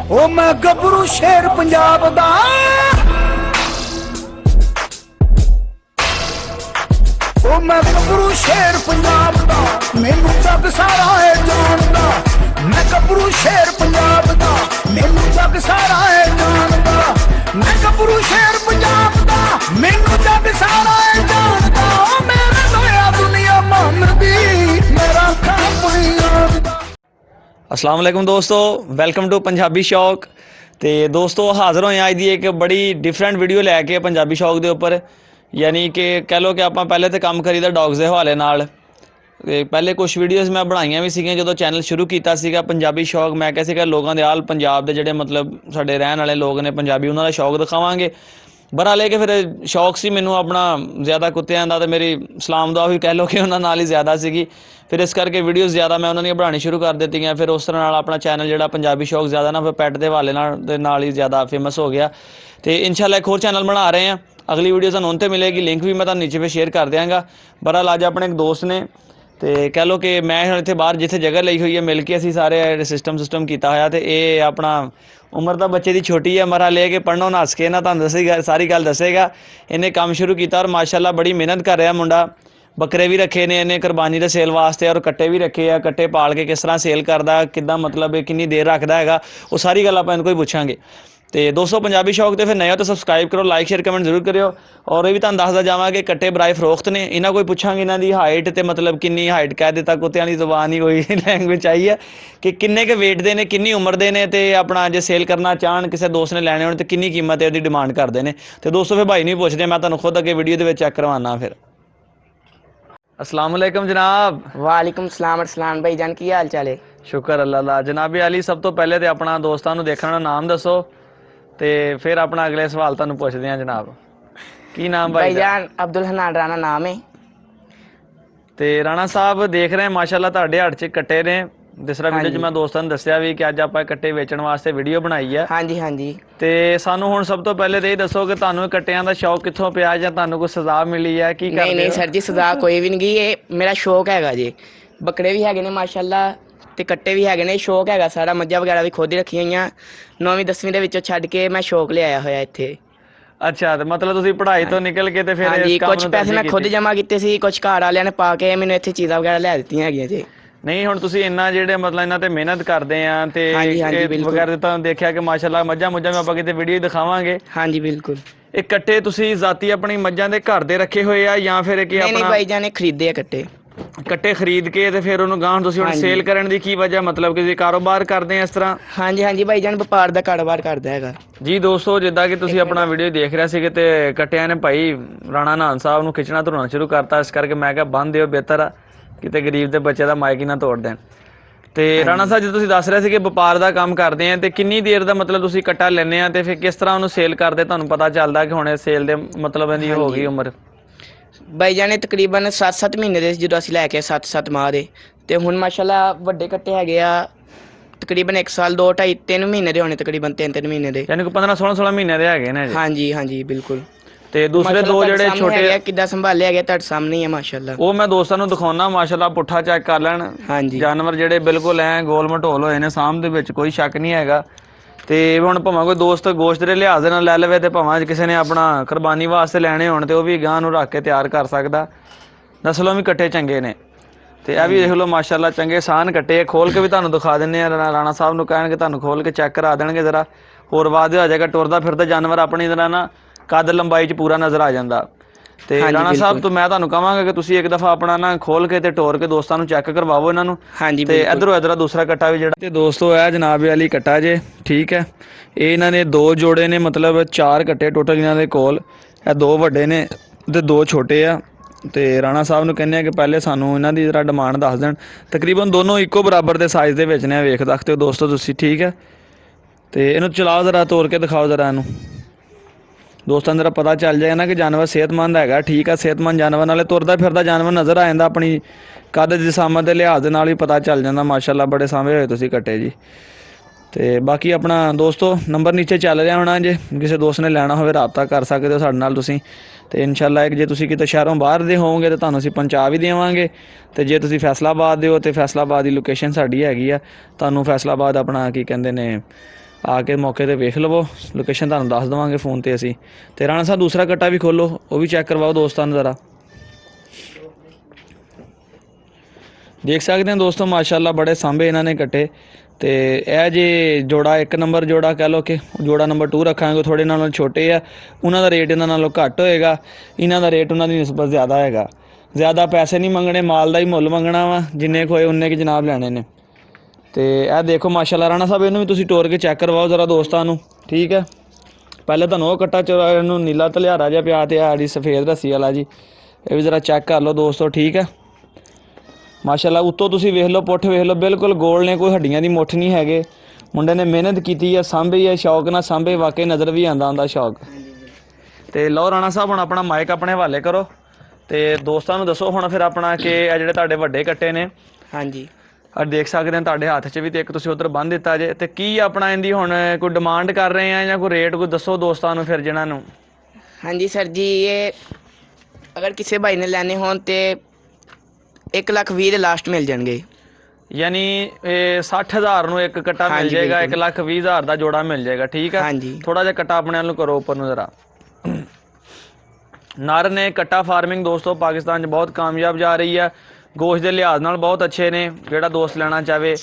ओ मैं गबरू शेर पंजाब दा ओ मैं गबरू शेर पंजाब दा मैनू जग सारा है जानदा मैं गबरू शेर पंजाब दा मैनू जग सारा है जानदा मैं गबरू शेर पंजाब दा मैनू जग सारा है जानदा ओ मेरे लोया दुनिया मानदी मेरा खाप अस्सलाम वालेकुम दोस्तों, वेलकम टू पंजाबी शौक। तो दोस्तों हाज़र होए अज दी एक बड़ी डिफरेंट वीडियो लैके पंजाबी शौक के उपर, यानी कि कह लो कि आप पहले तो काम करीदा डॉग्स के हवाले नाल। पहले कुछ वीडियोज़ मैं बनाइया भी सीगियां जो चैनल शुरू किया पंजाबी शौक। मैं क्या लोगों के आल पंजाब के जोड़े मतलब साडे रहन वाले लोग ने पंजाबी, उन्होंने शौक दिखावांगे। बरा लेके फिर शौक सी मैनू अपना ज़्यादा कुत्तियां दा, तो मेरी सलाम दुआ भी कह लो कि उन्होंने नाल ही ज़्यादा सीगी। फिर इस करके वीडियोज़ ज़्यादा मैं उन्होंने बनानी शुरू कर दी हैं। फिर उस तरह अपना चैनल जो पंजाबी शौक ज़्यादा ना फिर पैट के हवाले नाल ही ज़्यादा फेमस हो गया। तो इंशाल्लाह एक होर चैनल बना रहे हैं। अगली वीडियो तुहानूं उन ते मिलेगी, लिंक भी मैं तुहानूं नीचे पे शेयर कर देंगा। बहरहाल अज अपने एक दोस्त ने तो कह लो कि मैं इत्थे बाहर जिथे जगह ली हुई है मिल के असीं सारे सिस्टम किया होया। तो ये अपना उम्र तो बच्चे की छोटी है, मरा ले के पढ़नों नस के ना तुहानूं दसेगा, सारी गल दसेगा। इन्हें काम शुरू किया और माशाअल्लाह बड़ी मेहनत कर रहा मुंडा। बकरे भी रखे ने इन्हें कुरबानी के सेल वास्ते, और कट्टे भी रखे आ। कट्टे पाल के किस तरह सेल करता, किदा मतलब कितनी देर रखता है, वो सारी गल आप इनको ही पूछांगे। तो दोस्तों पंजाबी शौक तो फिर नए हो तो सबसक्राइब करो, लाइक शेयर कमेंट जरूर करियो। और ये भी तुहानूं दसदा जावां कि कट्टे बराए फरोख्त ने। इन्हां कोई पूछांगे इन्हां दी हाइट तो मतलब कितनी हाइट कह दिता, कुत्तियां दी ज़बान ही कोई लैंग्वेज आई है कि किन्ने के वेट दे ने, कितनी उम्र दे ने, ते अपना जे सेल करना चाहन किसी दोस्त ने लैने होण तो कितनी कीमत है, उसकी डिमांड करते हैं। तो दोस्तों फिर भाई नहीं पुछदे, मैं तुहानूं खुद अगे वीडियो दे विच चेक करवाना। फिर अस्सलाम वालेकुम जनाब। वालेकुम सलाम अरसलान भाई जान, की हाल चाल है? शुक्र अल्लाह दा। जनाबी अली सब तो पहले तो अपना दोस्तों को देखने का नाम दसो, तो फिर अपना अगले सवाल तुहानूं पुछदे हैं। जनाब की नाम भाई जान? अब्दुल हनान राणा नाम है। तो राणा साहब देख रहे हैं माशाल्लाह तुहाडे हट च कट्टे ने। जिस तरह वीडियो मैं दोस्तों ने दस्सिया भी कि अज आप कट्टे बेचण वास्ते वीडियो बनाई है। हाँ जी हाँ जी। तो सानू हुण सब तो पहले तो ये दसो कि तुहानूं कट्टियां दा शौक कित्थों पिया, जां तुहानूं कोई सज़ा मिली है? की नहीं नहीं सर जी, सज़ा कोई भी नहीं गई, ये मेरा शौक हैगा जी। बकरे भी हैगे ने माशाल्लाह, ते कट्टे भी हैगे ने, शौक हैगा सारा। मੱਝਾਂ वगैरह भी खुद ही रखी होईयां, 9वीं 10वीं ਦੇ ਵਿੱਚੋਂ ਛੱਡ ਕੇ मैं शौक ले आया होया ਇੱਥੇ। अच्छा, तो मतलब तुसीं पढ़ाई तो निकल के फिर हाँ जी, कुछ पैसे मैं खुद जमा किए सी, कुछ घर वालिਆਂ ने पा के मैनूं ਇੱਥੇ चीज़ां वगैरह ਲੈ ਦਿੱਤੀਆਂ ਹੈਗੀਆਂ जी। नहीं हुण तुसीं इन्ना जिहड़े मतलब इन्हां ते मेहनत करदे आ ते वगैरह तो देखिया कि माशाल्लाह मੱਝਾਂ मुझां भी आपां किते वीडियो दिखावांगे। हाँ जी बिल्कुल। ये कट्टे तुसीं जाती अपनी मੱਝਾਂ दे घर दे रखे हुए आ या फिर कि नहीं भाई जान खरीदे कट्टे? कट्टे खरीद के ते फिर उन्होंने गांह तुसीं हुण सेल करन दी की वजह, मतलब कि कारोबार करते हैं इस तरह? हाँ जी भाई जान, व्यापार का कारोबार करता है जी। दोस्तों जिद्दां कि तुसीं अपना वीडियो देख रहे सीगे ते कट्टियां ने भाई राणा नान साहब नूं खिच्चना धुरना शुरू करता। इस करके मैं कहा बंद दिओ, बेहतर आ किते गरीब दे बच्चे दा माइक ही ना तोड़ देण। तो राणा साहब जो तुसीं दस रहे थे कि व्यापार का काम करते हैं, तो कितनी देर का मतलब तुसीं कट्टा लैंदे आ, तो फिर किस तरह उन्होंने सेल करते, तुहानूं पता चलदा कि हुण सेल दे मतलब इहदी हो गई उम्र? भाई जाने तकरीबन 7-7 महीने ਦੇ ਜਦੋਂ ਅਸੀਂ ਲੈ ਕੇ 7-7 ਮਾਹ ਦੇ, ਤੇ ਹੁਣ ਮਾਸ਼ਾਅੱਲਾ ਵੱਡੇ ਕੱਟੇ ਹੈਗੇ ਆ तकरीबन 1 साल 2-2.5-3 महीने ਦੇ ਹੋਣੇ, तकरीबन 3-3 महीने ਦੇ, यानी कि 15-16 महीने ਦੇ ਹੈਗੇ ਨੇ। हाँ जी बिल्कुल। ਤੇ ਦੂਸਰੇ ਦੋ ਜਿਹੜੇ ਛੋਟੇ ਆ ਕਿੱਦਾਂ ਸੰਭਾਲੇ ਹੈਗੇ ਤੁਹਾਡੇ ਸਾਹਮਣੇ ਹੀ ਆ ਮਾਸ਼ਾਅੱਲਾ। ਉਹ ਮੈਂ ਦੋਸਤਾਂ ਨੂੰ ਦਿਖਾਉਣਾ, ਮਾਸ਼ਾਅੱਲਾ ਪੁੱਠਾ ਚੈੱਕ ਕਰ ਲੈਣ। ਹਾਂਜੀ ਜਾਨਵਰ ਜਿਹੜੇ ਬਿਲਕੁਲ ਐ ਗੋਲ ਮਟੋਲ ਹੋਏ ਨੇ, ਸਾਹਮ ਦੇ ਵਿੱਚ ਕੋਈ ਸ਼ੱਕ ਨਹੀਂ ਹੈਗਾ। ਤੇ ਹੁਣ ਭਾਵੇਂ ਕੋਈ ਦੋਸਤ ਗੋਸ਼ਤ ਦੇ ਲਿਹਾਜ਼ ਨਾਲ ਲੈ ਲਵੇ, ਤੇ ਭਾਵੇਂ ਕਿਸੇ ਨੇ ਆਪਣਾ ਕੁਰਬਾਨੀ ਵਾਸਤੇ ਲੈਣੇ ਹੋਣ ਤੇ ਉਹ ਵੀ ਗਾਂ ਨੂੰ ਰੱਖ ਕੇ ਤਿਆਰ ਕਰ ਸਕਦਾ। ਨਸਲੋਂ ਵੀ ਕੱਟੇ ਚੰਗੇ ਨੇ। ਤੇ ਇਹ ਵੀ ਦੇਖ ਲਓ ਮਾਸ਼ਾਅੱਲਾ ਚੰਗੇ ਸਾਨ ਕੱਟੇ। ਖੋਲ ਕੇ ਵੀ ਤੁਹਾਨੂੰ ਦਿਖਾ ਦਿੰਨੇ ਆ। ਰਾਣਾ ਸਾਹਿਬ ਨੂੰ ਕਹਿਣਗੇ ਤੁਹਾਨੂੰ ਖੋਲ ਕੇ ਚੈੱਕ ਕਰਾ ਦੇਣਗੇ ਜ਼ਰਾ, ਹੋਰ ਵਾਧੇ ਹੋ ਜਾਏਗਾ। ਟੁਰਦਾ ਫਿਰਦਾ ਜਾਨਵਰ ਆਪਣੀ ਤਰ੍ਹਾਂ ਨਾ कद लंबाई च पूरा नज़र आ जाता। तो राणा साहब तो मैं तुहानूं कहांगा कि तुसीं एक दफ़ा अपना ना खोल के ते टोर के दोस्तों नूं चैक करवाओ इन्हां नूं। हाँ जी। ते इधरों इधर दूसरा कट्टा भी जिहड़ा, ते दोस्तों है जनाब अली कट्टा जे, ठीक है। ये इन्हां ने 2 जोड़े ने, मतलब 4 कट्टे टोटल इन्हां दे कोल। ये 2 वड्डे ने ते 2 छोटे आ। तो राणा साहब नूं कहने कि पहले सानूं इन्हां दी जरा डिमांड दस देण। तकरीबन दोनों इक्को बराबर के साइज़ दे विच ने, वेख सकते हो दोस्तों तुसीं, ठीक है। तो इन्हूं चलाओ जरा, तोड़ के दिखाओ जरा इनूं दोस्तों, जरा पता चल जाएगा ना कि जानवर सेहतमंद है, ठीक है। सेहतमंद जानवर नाले तुरदा फिरदा जानवर नज़र आ जाता, अपनी कद जिसामत के लिहाज नाल भी पता चल जाता। माशाअल्लाह बड़े सामे होए तुसीं कट्टे जी। तो बाकी अपना दोस्तों नंबर नीचे चल रहा होना, जे किसी दोस्त ने लैना होवे रबता कर सकते हो साडे नाल तुसीं। तो इंशाअल्लाह जे तुसीं किते शहरों बाहर दे होवोगे तो तुहानूं असीं पहुंचा भी देवांगे। तो जे तुसीं फैसलाबाद दे हो तो फैसलाबाद की लोकेशन साडी हैगी आ, तुहानूं फैसलाबाद अपना की कहंदे ने ਆ ਕੇ ਮੌਕੇ ਤੇ ਵੇਖ ਲਵੋ, ਲੋਕੇਸ਼ਨ ਤੁਹਾਨੂੰ ਦੱਸ ਦੇਵਾਂਗੇ फ़ोन ਤੇ ਅਸੀਂ। ਤੇ ਰਾਣਾ ਸਾਹਿਬ ਦੂਸਰਾ ਕੱਟਾ ਵੀ ਖੋਲੋ, ਉਹ ਵੀ ਚੈੱਕ ਕਰਵਾਓ ਦੋਸਤਾਂ ਨੂੰ ज़रा। देख सकते हैं दोस्तों माशाल्लाह बड़े सांभे इन्होंने कट्टे। तो यह जे जोड़ा 1 नंबर जोड़ा कह लो कि जोड़ा नंबर 2 रखांगे, थोड़े नालों छोटे आ, उन्हों का रेट इन्हों नालों घट होएगा, इन्हों का रेट उन्होंने निस्बत ज़्यादा है। ज़्यादा पैसे नहीं मंगने, माल का ही मुल मंगना वा, जिन्ने कोई उन्ने की जनाब लैने ने। तो यह देखो माशाल्लाह राणा साहब इन्हूं भी तुसीं टोर के चैक करवाओ ज़रा दोस्तों नूं, ठीक है। पहले तुहानूं वो कट्टा इन्हूं नीला धलियारा जिहा पिया ते आ जी सफ़ेद रस्सी वाला जी, ये भी ज़रा चैक कर लो दोस्तों, ठीक है। माशाल्लाह उत्तों तुसीं वेख लो, पुੱਠ वेख लो, बिल्कुल गोल ने, कोई हड्डियां दी मुੱਠ नहीं हैगे। मुंडे ने मेहनत की है, सांभे है, शौक नाल सांभे, वाकई नज़र भी आंदा हुंदा शौक। तो लो राणा साहब हुण अपना माइक अपने हवाले करो तो दोस्तों नूं दसो हुण फिर अपना कि आ जिहड़े तुहाडे वड्डे कट्टे ने, हाँ जी, और देख सकते हैं तुहाडे हत्थ 'च भी तो एक तुसीं उधर बंन दिता जे। तो की अपना इहदी हुण कोई डिमांड कर रहे हैं या कोई रेट कोई दसो दोस्तों नूं फिर जिन्हां नूं। हाँ जी सर जी, ये अगर किसी भाई ने लेने होन तो 1,20,000 ਦੇ ਲਾਸਟ ਮਿਲ ਜਾਣਗੇ। यानी 60,000 ਨੂੰ ਇੱਕ कट्टा हाँ मिल जी, जाएगा, बिल्कुल। 1,20,000 ਦਾ जोड़ा मिल जाएगा, ठीक है। हाँ जी। थोड़ा ਜਿਹਾ कट्टा अपने वालों करो ऊपर ਨੂੰ ज़रा। नर ने कट्टा फार्मिंग दोस्तों पाकिस्तान 'ਚ बहुत कामयाब जा रही है, गोश्त के लिहाज नाल बहुत अच्छे ने। ਜਿਹੜਾ दोस्त लेना चाहे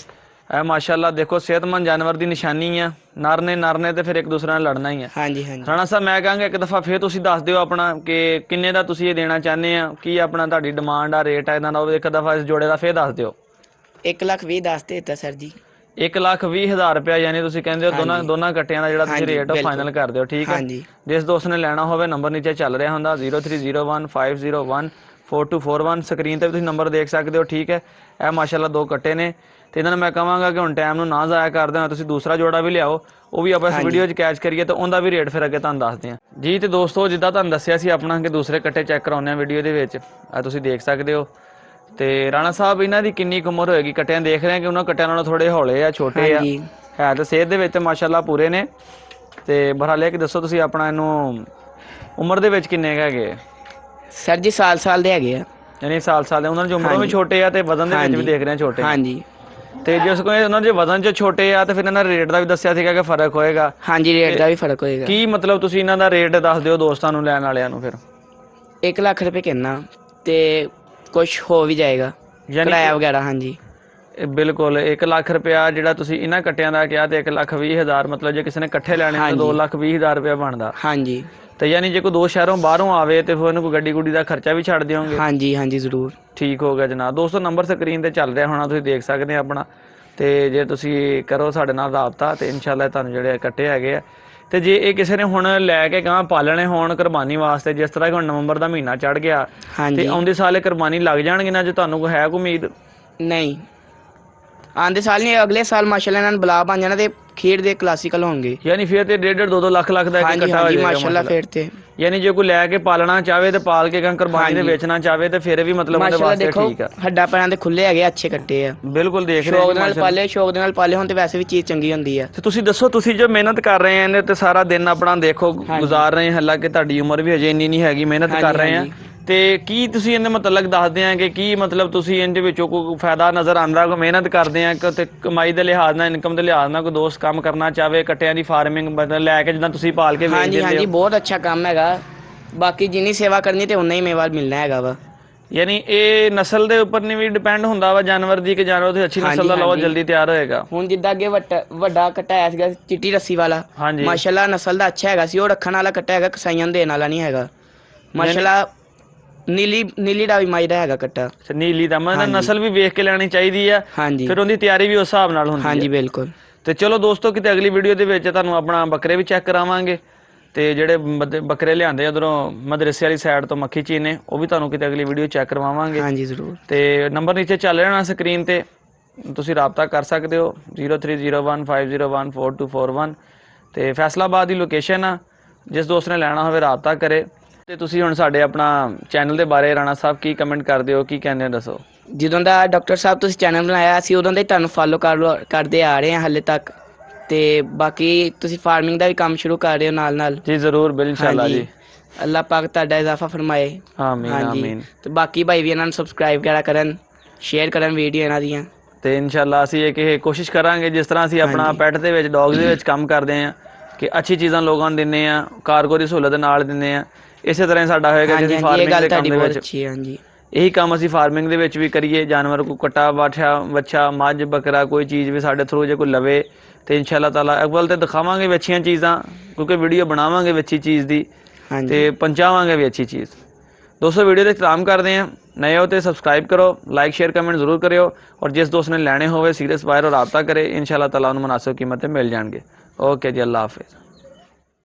माशाल्लाह देखो सेहतमंद जानवर की निशानी है। नर ने तो फिर एक दूसरे नाल लड़ना ही है। हाँ जी, हाँ जी। राणा साहब मैं कहांगा एक दफ़ा फिर तुसीं दस दिओ अपना कि किन्ने दा तुसीं ये देना चाहते हैं, की अपना तुहाडी डिमांड आ, रेट है इन्हां दा, एक दफ़ा इस जोड़े का फिर दस दिओ। 1,20,000 ਦੱਸ ਦੇ ਦਿੱਤਾ सर जी। 1,20,000 रुपया यानी तुसीं कहंदे हो हाँ जी। दोनों कट्टियां दा जिहड़ा हाँ तुसीं जी, रेट बिल्कुल। फाइनल कर दिओ, ठीक है। हाँ जी। जिस दोस्त ने लेना होवे नंबर नीचे चल रहा हुंदा 0301501441, स्क्रीन ते भी तुसीं नंबर देख सकते हो, ठीक है। यह माशाल्लाह 2 कट्टे ने तो इन्होंने मैं कहांगा कि हुण टाइम नूं ना ज़ाया कर देना, तुसीं दूसरा जोड़ा भी लियाओ, वो भी आप इस हाँ जी। वीडियो 'च कैच करिए तो उनका भी रेट फिर अगे तुहानूं दसदे हां जी। तो दोस्तों जिद्दां तुहानूं दस्सिया सी अपना कि दूसरे कट्टे चैक कराउने आ वीडियो दे विच, तुसीं देख सकते हो। तो राणा साहब इन्हां दी किन्नी कुछ उम्र होएगी, कट्टियां देख रहे हैं कि उन्होंने कट्टियां नालों थोड़े हौले आ, छोटे हाँ आ, जी। है तो सेहत दे विच माशाल्लाह पूरे ने। तो बहरहाल कि दसो तुसीं अपना इनू उम्र दे विच किन्ने हैगे। सर जी साल दे हैगे आ। यानी साल दे, उन्होंने जो उम्रों हाँ भी जी। छोटे आ ते वजन दे हाँ विच भी जी। देख रहे हैं छोटे। हाँ जी। तो जिस को उन्होंने जो वजन च छोटे आ तो फिर इन्होंने रेट का भी दस्सिया सीगा कि फर्क होएगा। हाँ जी, रेट का भी फर्क होएगा। की मतलब तुसीं इन्हां दा रेट दस दिओ दोस्तां नूं लैण वालिआं नूं फिर। 1,00,000 रुपये कहना तो कुछ हो भी जाएगा, यानी किराया वगैरह। हाँ जी, बिल्कुल 1,00,000 रुपया जिहड़ा तुसीं इन्हां कट्टियां दा किहा ते 1,20,000 मतलब जे किसी ने इकट्ठे लैणे हाँ तो जी। 2,20,000 रुपया बनदा। हाँ जी। तो यानी जे कोई 2 शहरों बाहरों आवे तो फिर उन्हें कोई गड्डी गुड्डी का खर्चा भी छड़ दिओगे। हाँ जी, हाँ जी, ज़रूर। ठीक हो गया जनाब। दोस्तों नंबर स्क्रीन ते चल रहा होना, तुसीं देख सकते हैं अपना। तो जे तुसीं करो साडे नाल राबता तो इंशाअल्लाह तुहानूं जिहड़े कट्टे हैगे आ। तो जे ये किसी ने हुण लैके गांह पालने होण कुरबानी वास्ते, जिस तरह कि हुण नवंबर का महीना चढ़ गया हाँ तो जी। आउंदे साल कुरबानी लग जाणगे ना, जो तुहानूं कोई है कोई उम्मीद। नहीं, आंदे साल नहीं, अगले साल माशाल्लाह इन्होंने बुला बन जाना तो खीर दे क्लासिकल होंगे। यानी फिर तो 1.5 2 लाख का हाँ एक जी, कट्टा हाँ हो जी, जाएगा माशाल्लाह फिर ते यानी जो कोई लैके पालना चाहे तो पाल के गांह कुरबानी हाँ ते जी। बेचना चाहे तो फिर भी मतलब उहदे माशाल्लाह वास्ते देखो ठीक है। हड्डा पैरां दे खुले हैगे, अच्छे कट्टे आ। बिल्कुल देख रहे शौक हैं दे नाल माशाल्लाह। पाले, शौक दे नाल पाले होण ते वैसे भी चीज़ चंगी होंदी है। ਤੇ ਤੁਸੀਂ ਦੱਸੋ, ਤੁਸੀਂ ਜੋ ਮਿਹਨਤ ਕਰ ਰਹੇ हैं ਤੇ ਸਾਰਾ ਦਿਨ ਆਪਣਾ ਦੇਖੋ ਹਾਂਜੀ। ਗੁਜ਼ਾਰ ਰਹੇ हैं, ਹਾਲਾਂਕਿ ਤੁਹਾਡੀ ਉਮਰ ਵੀ ਅਜੇ ਇੰਨੀ ਨਹੀਂ ਹੈਗੀ, ਮਿਹਨਤ ਹਾਂਜੀ, ਕਰ ਰਹੇ हैं ਹਾਂਜੀ। ਤੇ ਕੀ ਤੁਸੀਂ ਇਹਦੇ ਮੁਤਲਕ ਦੱਸਦੇ ਆ ਕਿ ਕੀ ਮਤਲਬ ਤੁਸੀਂ ਇਹਦੇ ਵਿੱਚੋਂ ਕੋਈ ਫਾਇਦਾ ਨਜ਼ਰ ਆਉਂਦਾ, ਕੋਈ ਮਿਹਨਤ ਕਰਦੇ ਆ ਤੇ ਕਮਾਈ ਦੇ ਲਿਹਾਜ਼ ਨਾਲ, ਇਨਕਮ ਦੇ ਲਿਹਾਜ਼ ਨਾਲ ਕੋਈ ਦੋਸਤ ਕੰਮ ਕਰਨਾ ਚਾਹਵੇ ਕੱਟਿਆਂ ਦੀ ਫਾਰਮਿੰਗ ਲੈ ਕੇ ਜਿੱਦਾਂ ਤੁਸੀਂ ਪਾਲ ਕੇ हाँ ਵੇਚ जी, हाँ ਦਿੰਦੇ जी, ਹੋ। बहुत अच्छा काम हैगा। बाकी जिन्नी सेवा करनी तो उन्ना ही मेवा मिलना हैगा वा। ਯਾਨੀ ਇਹ ਨਸਲ ਦੇ ਉੱਪਰ ਨਹੀਂ ਵੀ ਡਿਪੈਂਡ ਹੁੰਦਾ ਵਾ ਜਾਨਵਰ ਦੀ, ਕਿ ਜਾਨਵਰ ਦੀ ਅੱਛੀ ਹਾਂਜੀ, ਨਸਲ ਦਾ ਲਓ ਹਾਂਜੀ। ਜਲਦੀ ਤਿਆਰ ਹੋਏਗਾ। ਹੁਣ ਜਿੱਦਾਂ ਅੱਗੇ ਵੱਡਾ ਕੱਟਾ ਆਇਆ ਸੀਗਾ ਚਿੱਟੀ ਰੱਸੀ ਵਾਲਾ, ਹਾਂਜੀ। ਮਾਸ਼ਾਅੱਲਾ ਨਸਲ ਦਾ ਅੱਛਾ ਹੈਗਾ ਸੀ, ਉਹ ਰੱਖਣ ਵਾਲਾ ਕੱਟਾ ਹੈਗਾ, ਕਸਾਈਆਂ ਨੂੰ ਦੇਣ ਵਾਲਾ ਨਹੀਂ ਹੈਗਾ। ਮਾਸ਼ਾਅੱਲਾ ਨੀਲੀ ਦਾ ਵੀ ਮਾਈ ਦਾ ਹੈਗਾ ਕੱਟਾ। ਅੱਛਾ, ਨੀਲੀ ਦਾ ਮਤਲਬ ਹਾਂਜੀ। ਨਸਲ ਵੀ ਵੇਖ ਕੇ ਲੈਣੀ ਚਾਹੀਦੀ ਆ, ਹਾਂਜੀ, ਫਿਰ ਉਹਦੀ ਤਿਆਰੀ ਵੀ ਉਸ ਹਿਸਾਬ ਨਾਲ ਹੁੰਦੀ ਹਾਂਜੀ, ਹੈ। ਬਿਲਕੁਲ। ਤੇ ਚਲੋ ਦੋਸਤੋ, ਕਿਤੇ ਅਗਲੀ ਵੀਡੀਓ ਦੇ ਵਿੱਚ ਤੁਹਾਨੂੰ ਆਪਣਾ ਬੱਕਰੇ ਵੀ ਚੈੱਕ ਕਰਾਵਾਂਗੇ ਤੇ ਜਿਹੜੇ ਬੱਕਰੇ ਲਿਆਂਦੇ ਉਧਰੋਂ ਮਦਰਸੇ ਵਾਲੀ ਸਾਈਡ ਤੋਂ ਮੱਖੀ ਚੀਨੇ, ਉਹ ਵੀ ਤੁਹਾਨੂੰ ਕਿਤੇ ਅਗਲੀ ਵੀਡੀਓ ਚੈੱਕ ਕਰਵਾਵਾਂਗੇ। ਹਾਂਜੀ, ਜ਼ਰੂਰ। ਤੇ ਨੰਬਰ ਨੀਚੇ ਚੱਲ ਰਿਹਾ ਨਾ ਸਕਰੀਨ ਤੇ, ਤੁਸੀਂ ਰਾਬਤਾ ਕਰ ਸਕਦੇ ਹੋ 0301501441 ਤੇ ਫੈਸਲਾਬਾਦ ਦੀ ਲੋਕੇਸ਼ਨ ਆ। ਜਿਸ ਦੋਸਤ ਨੇ ਲੈਣਾ ਹੋਵੇ ਰਾਬਤਾ ਕਰੇ। ਤੇ ਤੁਸੀਂ ਹੁਣ ਸਾਡੇ ਆਪਣਾ ਚੈਨਲ ਦੇ ਬਾਰੇ ਰਾਣਾ ਸਾਹਿਬ ਕੀ ਕਮੈਂਟ ਕਰਦੇ ਹੋ, ਕੀ ਕਹਿੰਦੇ ਹੋ ਦੱਸੋ। ਜਦੋਂ ਦਾ ਡਾਕਟਰ ਸਾਹਿਬ ਤੁਸੀਂ ਚੈਨਲ ਬਣਾਇਆ ਸੀ ਉਦੋਂ ਦਾ ਹੀ ਤੁਹਾਨੂੰ ਫਾਲੋ ਕਰਦੇ ਆ ਰਹੇ ਹਾਂ ਹਾਲੇ ਤੱਕ। ਤੇ ਬਾਕੀ ਤੁਸੀਂ ਫਾਰਮਿੰਗ ਦਾ ਵੀ ਕੰਮ ਸ਼ੁਰੂ ਕਰ ਰਹੇ ਹੋ ਨਾਲ ਨਾਲ। ਜੀ ਜ਼ਰੂਰ, ਇਨਸ਼ਾਅੱਲਾ ਜੀ। ਅੱਲਾਹ ਪਾਕ ਤੁਹਾਡਾ ਇਜ਼ਾਫਾ ਫਰਮਾਏ। ਆਮੀਨ ਆਮੀਨ। ਤੇ ਬਾਕੀ ਭਾਈ ਵੀ ਇਹਨਾਂ ਨੂੰ ਸਬਸਕ੍ਰਾਈਬ ਵਗੈਰਾ ਕਰਨ, ਸ਼ੇਅਰ ਕਰਨ ਵੀਡੀਓ ਇਹਨਾਂ ਦੀਆਂ। ਤੇ ਇਨਸ਼ਾਅੱਲਾ ਅਸੀਂ ਇਹ ਕੋਸ਼ਿਸ਼ ਕਰਾਂਗੇ ਜਿਸ ਤਰ੍ਹਾਂ ਅਸੀਂ ਆਪਣਾ ਹਾਂਜੀ। ਪੈਟ ਦੇ ਵਿੱਚ ਡੌਗਸ ਦੇ ਵਿੱਚ ਕੰਮ ਕਰਦੇ ਆ ਕਿ ਅੱਛੀ ਚੀਜ਼ਾਂ ਲੋਕਾਂ ਨੂੰ ਦਿੰਨੇ ਆ, ਕਾਰਗੋਰੀ ਸਹੂਲਤ ਦੇ ਨਾਲ ਦਿੰਨੇ ਆ, ਇਸੇ ਤਰ੍ਹਾਂ ਹੀ ਸਾਡਾ ਹੋਏਗਾ ਹਾਂਜੀ ਜਿਹਦੀ ਹਾਂਜੀ, ਇਹ ਫਾਰਮਿੰਗ ਗੱਲ ਦੇ ਕੰਮ ਤੁਹਾਡੀ ਦੇ ਬਹੁਤ ਵਿੱਚ ਅੱਛੀ ਹੈ। ਹਾਂਜੀ ਇਹੀ ਕੰਮ ਅਸੀਂ ਫਾਰਮਿੰਗ ਦੇ ਵਿੱਚ ਵੀ ਕਰੀਏ, ਜਾਨਵਰ ਕੋ ਕੱਟਾ ਬੱਚਾ ਮੱਝ ਬੱਕਰਾ ਕੋਈ ਚੀਜ਼ ਵੀ ਸਾਡੇ ਥਰੂ ਜੇ ਕੋਈ ਲਵੇ ਤੇ ਇਨਸ਼ਾਅੱਲਾ ਤਾਲਾ ਅਵਲ ਤੇ ਦਿਖਾਵਾਂਗੇ ਵੀ ਅੱਛੀਆਂ ਚੀਜ਼ਾਂ, ਕਿਉਂਕਿ ਵੀਡੀਓ ਬਣਾਵਾਂਗੇ ਵੀ ਅੱਛੀ ਚੀਜ਼ ਦੀ ਹਾਂਜੀ ਤੇ ਪਹੁੰਚਾਵਾਂਗੇ ਵੀ ਅੱਛੀ ਚੀਜ਼। दोस्तों वीडियो ਦੇ ਇਤਰਾਮ ਕਰਦੇ हैं, नए हो तो सब्सक्राइब करो, लाइक शेयर कमेंट जरूर करो और जिस दोस्त ने लेने होवे सीरियस वायर और रब्ता करे इंशाअल्लाह ताला उन्हें मुनासिब कीमत मिल जाएंगे। ओके जी, अल्लाह हाफिज़।